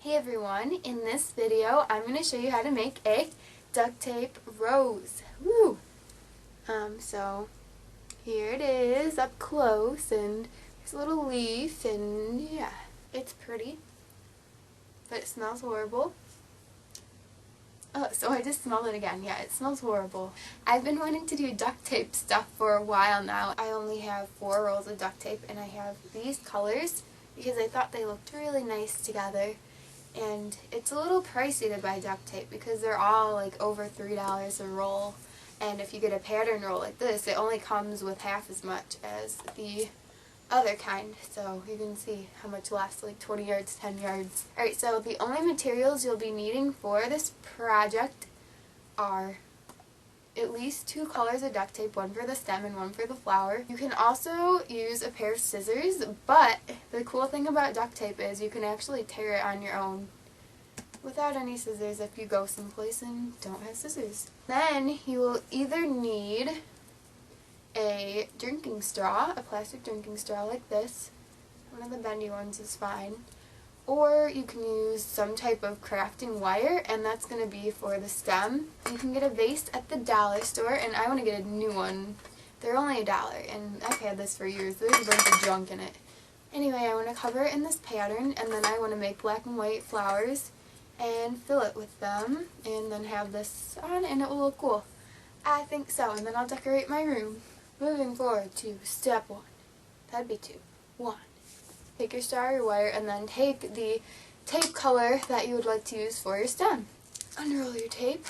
Hey everyone, in this video I'm going to show you how to make a duct tape rose. Woo! So here it is up close, and there's a little leaf, and yeah, it's pretty, but it smells horrible. Oh, so I just smelled it again. Yeah, it smells horrible. I've been wanting to do duct tape stuff for a while now. I only have 4 rolls of duct tape, and I have these colors because I thought they looked really nice together. And it's a little pricey to buy duct tape because they're all like over $3 a roll. And if you get a pattern roll like this, it only comes with half as much as the other kind. So you can see how much less, like 20 yards, 10 yards. Alright, so the only materials you'll be needing for this project are at least 2 colors of duct tape, one for the stem and one for the flower. You can also use a pair of scissors, but the cool thing about duct tape is you can actually tear it on your own without any scissors if you go someplace and don't have scissors. Then you will either need a drinking straw, a plastic drinking straw like this. One of the bendy ones is fine. Or you can use some type of crafting wire, and that's going to be for the stem. You can get a vase at the dollar store, and I want to get a new one. They're only $1, and I've had this for years. There's a bunch of junk in it. Anyway, I want to cover it in this pattern, and then I want to make black and white flowers and fill it with them, and then have this on, and it will look cool. I think so, and then I'll decorate my room. Moving forward to step 1. That'd be 2. 1. Take your star or wire, and then take the tape color that you would like to use for your stem. Unroll your tape.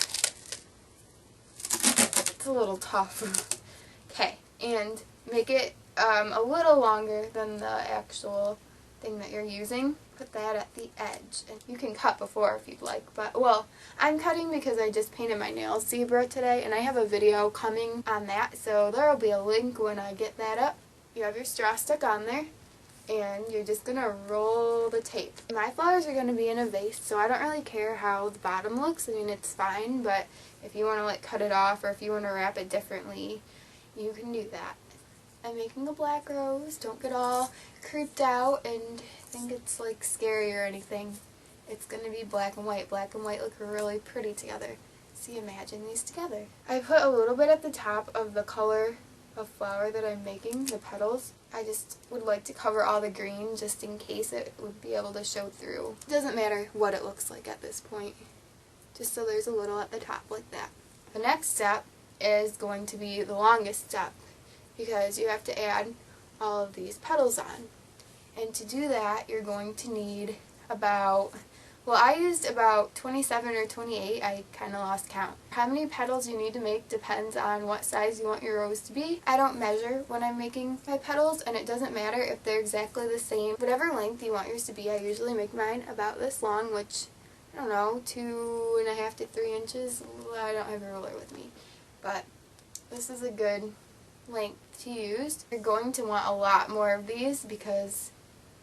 It's a little tough. Okay, and make it a little longer than the actual thing that you're using. Put that at the edge. And you can cut before if you'd like, but, well, I'm cutting because I just painted my nails zebra today, and I have a video coming on that, so there will be a link when I get that up. You have your straw stuck on there, and you're just going to roll the tape. My flowers are going to be in a vase, so I don't really care how the bottom looks. I mean, it's fine, but if you want to like cut it off or if you want to wrap it differently, you can do that. I'm making a black rose. Don't get all creeped out and think it's like scary or anything. It's going to be black and white. Black and white look really pretty together. See, imagine these together. I put a little bit at the top of the color of flower that I'm making, the petals. I just would like to cover all the green just in case it would be able to show through. It doesn't matter what it looks like at this point, just so there's a little at the top like that. The next step is going to be the longest step because you have to add all of these petals on. And to do that, you're going to need about, well, I used about 27 or 28, I kind of lost count. How many petals you need to make depends on what size you want your rose to be. I don't measure when I'm making my petals, and it doesn't matter if they're exactly the same. Whatever length you want yours to be, I usually make mine about this long, which, I don't know, 2.5 to 3 inches. I don't have a ruler with me, but this is a good length to use. You're going to want a lot more of these because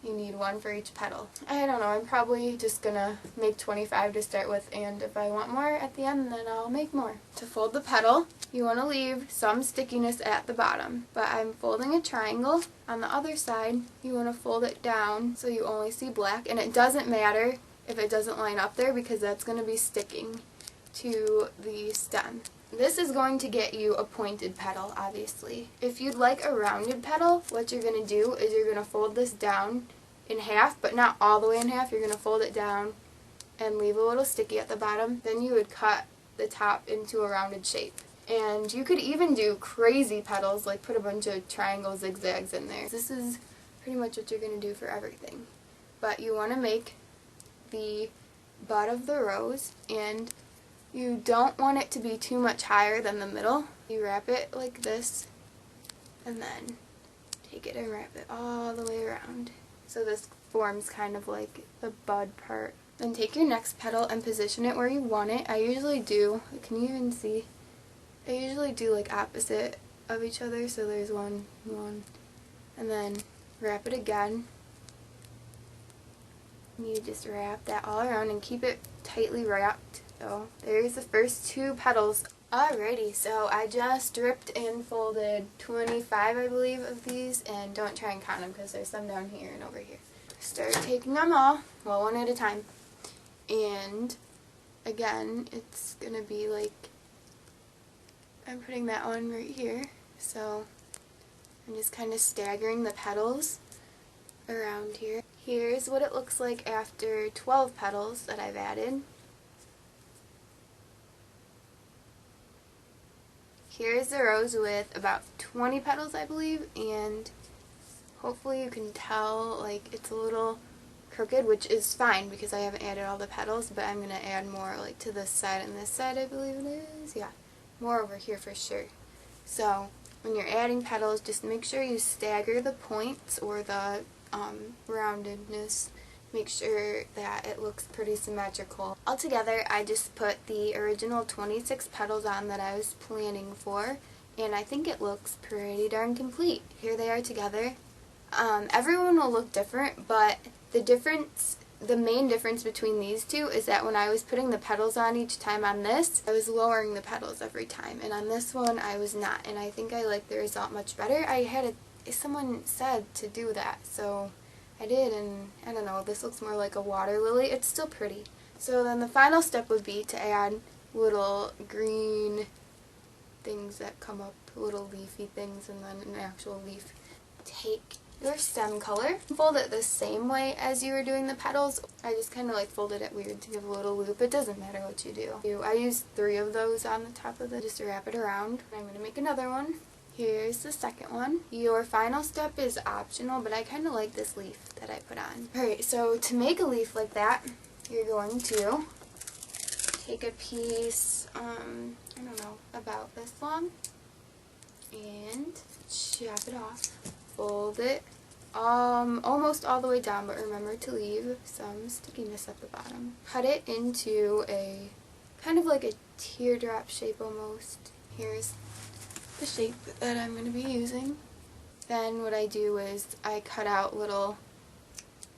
you need one for each petal. I don't know, I'm probably just gonna make 25 to start with, and if I want more at the end, then I'll make more. To fold the petal, you want to leave some stickiness at the bottom, but I'm folding a triangle. On the other side, you want to fold it down so you only see black, and it doesn't matter if it doesn't line up there because that's going to be sticking to the stem. This is going to get you a pointed petal, obviously. If you'd like a rounded petal, what you're going to do is you're going to fold this down in half, but not all the way in half. You're going to fold it down and leave a little sticky at the bottom. Then you would cut the top into a rounded shape. And you could even do crazy petals, like put a bunch of triangle zigzags in there. This is pretty much what you're going to do for everything. But you want to make the bud of the rose, and you don't want it to be too much higher than the middle. You wrap it like this, and then take it and wrap it all the way around. So this forms kind of like the bud part. Then take your next petal and position it where you want it. I usually do, can you even see? I usually do like opposite of each other, so there's one, and then wrap it again. You just wrap that all around and keep it tightly wrapped. So there's the first 2 petals. Alrighty, so I just ripped and folded 25, I believe, of these, and don't try and count them because there's some down here and over here. Start taking them all, well, one at a time. And again, it's going to be like, I'm putting that one right here, so I'm just kind of staggering the petals around here. Here's what it looks like after 12 petals that I've added. Here's the rose with about 20 petals, I believe, and hopefully you can tell like it's a little crooked, which is fine because I haven't added all the petals, but I'm going to add more like to this side and this side, I believe it is. Yeah, more over here for sure. So when you're adding petals, just make sure you stagger the points or the roundedness. Make sure that it looks pretty symmetrical. Altogether, I just put the original 26 petals on that I was planning for, and I think it looks pretty darn complete. Here they are together. Everyone will look different, but the main difference between these two is that when I was putting the petals on each time on this, I was lowering the petals every time, and on this one I was not, and I think I like the result much better. Someone said to do that, so I did, and I don't know, this looks more like a water lily. It's still pretty. So then the final step would be to add little green things that come up, little leafy things, and then an actual leaf. Take your stem color, fold it the same way as you were doing the petals. I just kind of like folded it weird to give a little loop. It doesn't matter what you do. I used 3 of those on the top of it just to wrap it around. I'm going to make another one. Here's the second one. Your final step is optional, but I kind of like this leaf that I put on. Alright, so to make a leaf like that, you're going to take a piece, I don't know, about this long, and chop it off. Fold it almost all the way down, but remember to leave some stickiness at the bottom. Cut it into a kind of like a teardrop shape almost. Here's the shape that I'm going to be using. Then what I do is I cut out little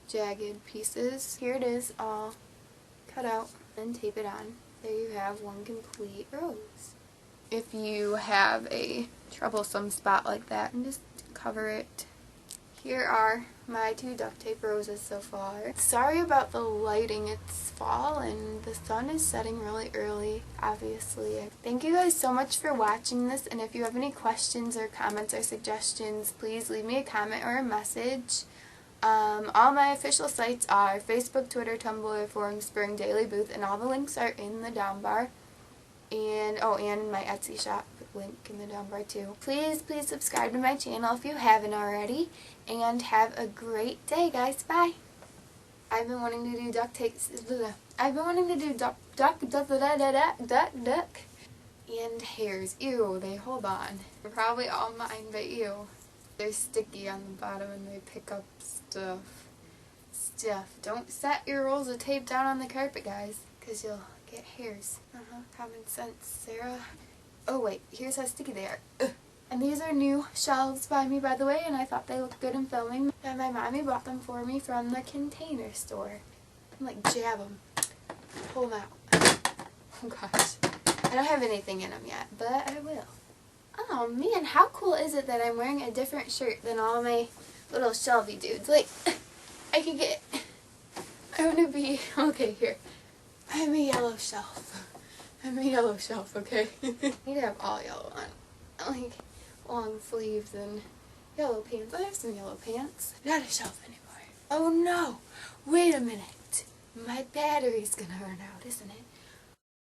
jagged pieces. Here it is all cut out, and tape it on. There you have one complete rose. If you have a troublesome spot like that, and just cover it. Here are my 2 duct tape roses so far. Sorry about the lighting, it's fall and the sun is setting really early, obviously. Thank you guys so much for watching this, and if you have any questions or comments or suggestions, please leave me a comment or a message. All my official sites are Facebook, Twitter, Tumblr, Forum, Spring, Daily Booth, and all the links are in the down bar. And in my Etsy shop, link in the down bar too. Please subscribe to my channel if you haven't already, and have a great day, guys. Bye. I've been wanting to do duct takes. I've been wanting to do duck, and hairs. Ew, they hold on. They're probably all mine, but ew. They're sticky on the bottom and they pick up stuff. Don't set your rolls of tape down on the carpet, guys, because you'll get hairs. Common sense, Sarah. Oh wait, here's how sticky they are. Ugh. And these are new shelves by me, by the way, and I thought they looked good in filming. And my mommy bought them for me from the Container Store. And like jab them. Pull them out. Oh gosh. I don't have anything in them yet, but I will. Oh man, how cool is it that I'm wearing a different shirt than all my little shelvy dudes? Like, I could get... I want to be... Okay, here. I'm a yellow shelf. I'm a yellow shelf, okay? I need to have all yellow on. Like, long sleeves and yellow pants. I have some yellow pants. Not a shelf anymore. Oh no! Wait a minute. My battery's gonna run out, isn't it?